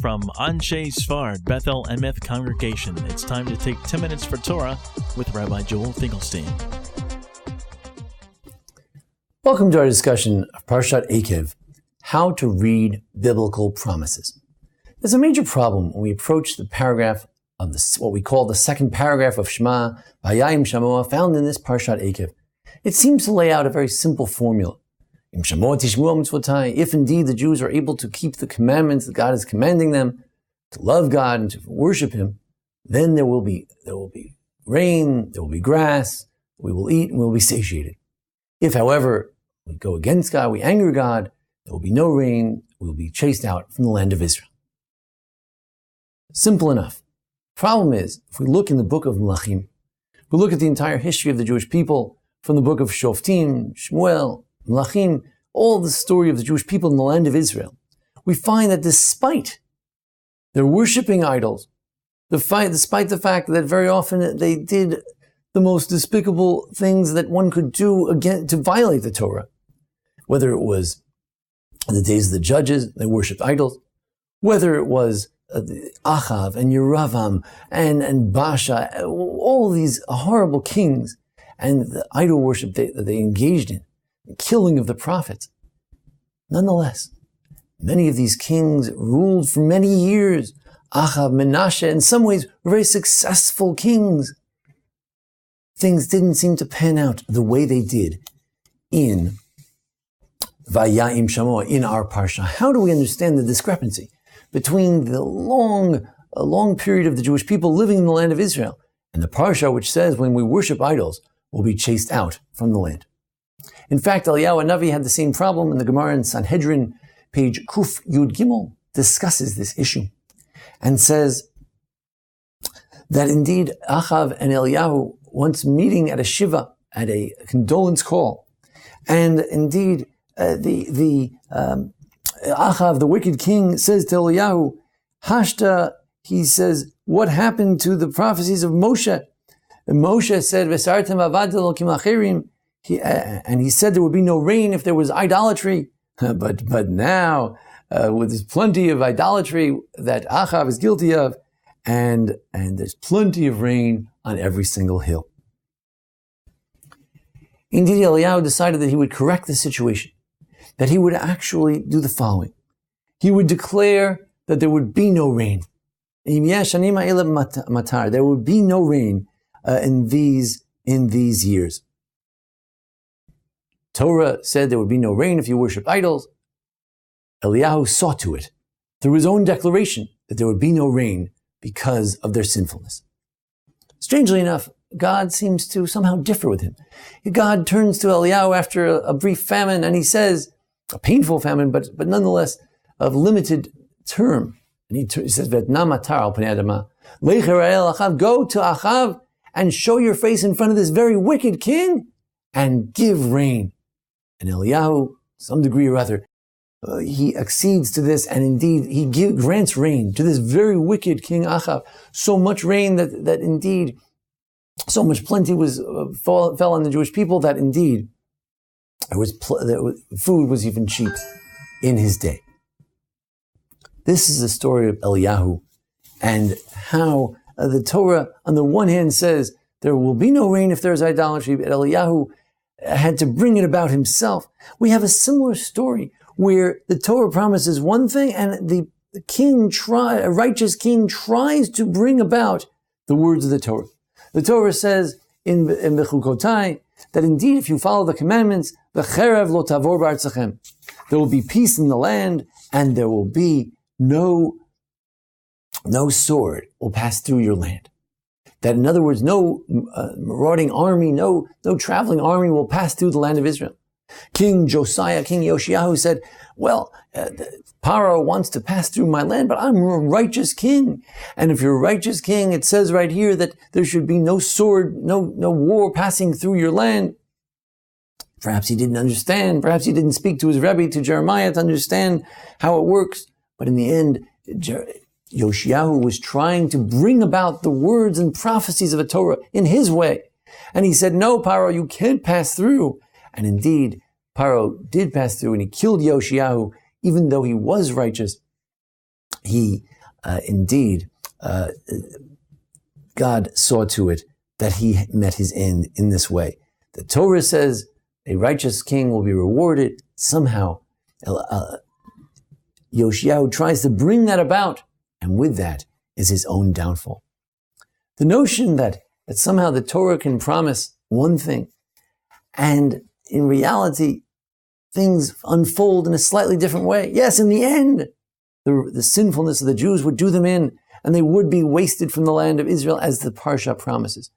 From Anshe Sfard Bethel Emeth Congregation, it's time to take 10 minutes for Torah with Rabbi Joel Finkelstein. Welcome to our discussion of Parshat Eikev, how to read biblical promises. There's a major problem when we approach the paragraph of what we call the second paragraph of Shema, Vayayim Shamoah, found in this Parshat Eikev. It seems to lay out a very simple formula. If indeed the Jews are able to keep the commandments that God is commanding them, to love God and to worship Him, then there will be rain, there will be grass, we will eat and we will be satiated. If, however, we go against God, we anger God, there will be no rain, we will be chased out from the land of Israel. Simple enough. Problem is, if we look in the book of Melachim, we look at the entire history of the Jewish people, from the book of Shoftim, Shmuel, Melachim, all the story of the Jewish people in the land of Israel, we find that despite their worshipping idols, despite the fact that very often they did the most despicable things that one could do again to violate the Torah, whether it was in the days of the judges, they worshipped idols, whether it was Achav and Yeravam and Basha, all these horrible kings, and the idol worship that they engaged in, the killing of the prophets. Nonetheless, many of these kings ruled for many years. Achav, Menashe, in some ways, were very successful kings. Things didn't seem to pan out the way they did in Vayayim Shamoah, in our Parsha. How do we understand the discrepancy between the long period of the Jewish people living in the land of Israel and the Parsha which says when we worship idols, we'll be chased out from the land? In fact, Eliyahu Hanavi had the same problem, in the Gemara in Sanhedrin, page Kuf Yud Gimel, discusses this issue and says that indeed Achav and Eliyahu once meeting at a shiva, at a condolence call, and indeed Achav, the wicked king, says to Eliyahu, Hashta, he says, what happened to the prophecies of Moshe? And Moshe said, V'sartem avad elokim acherim, and he said there would be no rain if there was idolatry. But now, there's plenty of idolatry that Achav is guilty of, and there's plenty of rain on every single hill. Indeed, Eliyahu decided that he would correct the situation, that he would actually do the following. He would declare that there would be no rain. There would be no rain in these years. Torah said there would be no rain if you worship idols. Eliyahu saw to it through his own declaration that there would be no rain because of their sinfulness. Strangely enough, God seems to somehow differ with him. God turns to Eliyahu after a brief famine, and he says, a painful famine, but nonetheless of limited term. And he says, go to Achav and show your face in front of this very wicked king and give rain. And Eliyahu, to some degree or other, he accedes to this, and indeed he grants rain to this very wicked king Achav. So much rain that indeed so much plenty fell on the Jewish people that indeed food was even cheap in his day. This is the story of Eliyahu and how the Torah on the one hand says there will be no rain if there's idolatry, but Eliyahu had to bring it about himself. We have a similar story where the Torah promises one thing and the a righteous king tries to bring about the words of the Torah. The Torah says in Bechukotai that indeed if you follow the commandments, v'cherev lo tavor b'artzachem, there will be peace in the land and there will be no sword will pass through your land. That in other words, no marauding army, no traveling army will pass through the land of Israel. King Josiah, King Yoshiyahu said, Paro wants to pass through my land, but I'm a righteous king. And if you're a righteous king, it says right here that there should be no sword, no war passing through your land. Perhaps he didn't understand. Perhaps he didn't speak to his Rabbi, to Jeremiah, to understand how it works. But in the end, Yoshiyahu was trying to bring about the words and prophecies of a Torah in his way. And he said, no, Paro, you can't pass through. And indeed, Paro did pass through and he killed Yoshiyahu even though he was righteous, he God saw to it that he met his end in this way. The Torah says a righteous king will be rewarded. Somehow, Yoshiyahu tries to bring that about, and with that is his own downfall. The notion that somehow the Torah can promise one thing, and in reality, things unfold in a slightly different way. Yes, in the end, the sinfulness of the Jews would do them in, and they would be wasted from the land of Israel, as the Parsha promises,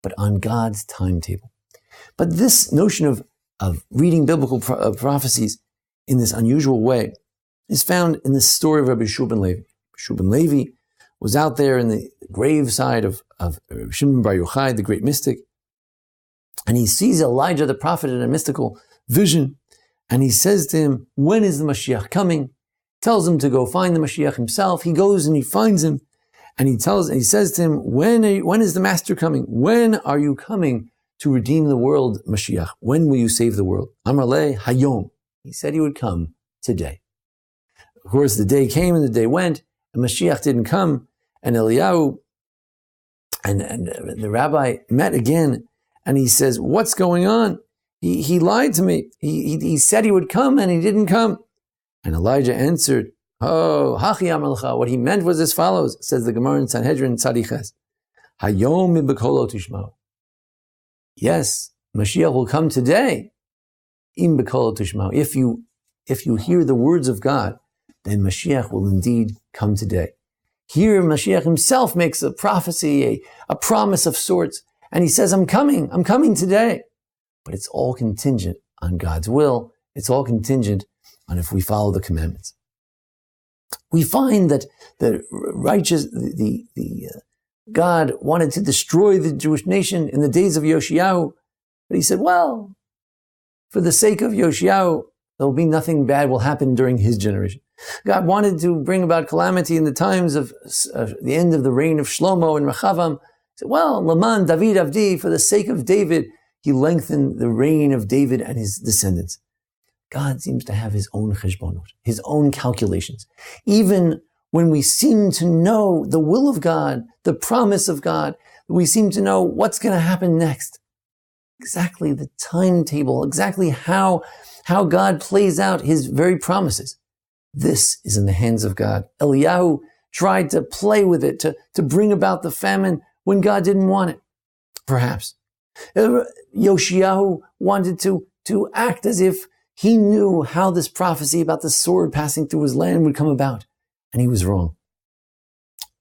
but on God's timetable. But this notion of reading biblical prophecies in this unusual way is found in the story of Rabbi Shua ben Levi. Shua ben Levi was out there in the graveside of Shimon Bar Yochai, the great mystic, and he sees Elijah the prophet in a mystical vision, and he says to him, when is the Mashiach coming? Tells him to go find the Mashiach himself. He goes and he finds him, and he says to him, when is the Master coming? When are you coming to redeem the world, Mashiach? When will you save the world? Amar le hayom. He said he would come today. Of course, the day came and the day went, and Mashiach didn't come, and Eliyahu and the rabbi met again, and he says, what's going on? He lied to me. He said he would come, and he didn't come. And Elijah answered, oh, hachi amalcha. What he meant was as follows, says the Gemara in Sanhedrin Tzadiches. Hayom mibekolo tishma'u. Yes, Mashiach will come today. Im bekolo tishma'u. If you hear the words of God, then Mashiach will indeed come today. Here, Mashiach himself makes a prophecy, a promise of sorts, and he says, I'm coming today. But it's all contingent on God's will. It's all contingent on if we follow the commandments. We find that the righteous, God wanted to destroy the Jewish nation in the days of Yoshiyahu, but he said, well, for the sake of Yoshiyahu, there will be nothing bad will happen during his generation. God wanted to bring about calamity in the times of the end of the reign of Shlomo and Rechavam. He said, well, Laman David Avdi, for the sake of David, he lengthened the reign of David and his descendants. God seems to have his own cheshbonot, his own calculations. Even when we seem to know the will of God, the promise of God, we seem to know what's going to happen next. Exactly the timetable, exactly how God plays out his very promises. This is in the hands of God. Eliyahu tried to play with it, to bring about the famine when God didn't want it, perhaps. Yoshiyahu wanted to act as if he knew how this prophecy about the sword passing through his land would come about, and he was wrong.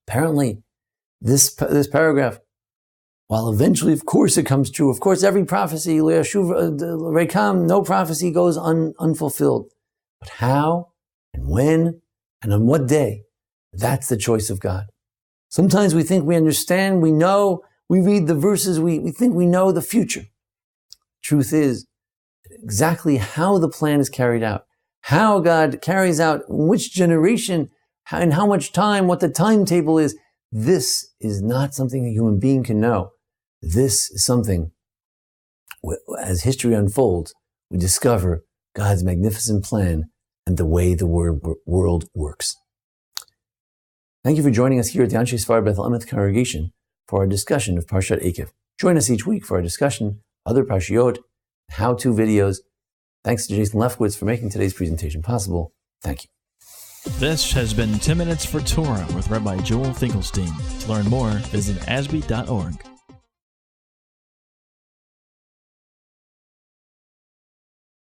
Apparently, this paragraph, while eventually, of course, it comes true. Of course, every prophecy, no prophecy goes unfulfilled. But how, and when, and on what day, that's the choice of God. Sometimes we think we understand, we know, we read the verses, we think we know the future. Truth is, exactly how the plan is carried out, how God carries out, which generation, and how much time, what the timetable is, this is not something a human being can know. This is something, as history unfolds, we discover God's magnificent plan and the way the world works. Thank you for joining us here at the Anshe Sfar Bethel Emeth congregation for our discussion of Parshat Eikev. Join us each week for our discussion, other Parshiot, how-to videos. Thanks to Jason Lefkowitz for making today's presentation possible. Thank you. This has been 10 Minutes for Torah with Rabbi Joel Finkelstein. To learn more, visit ASBEE.org.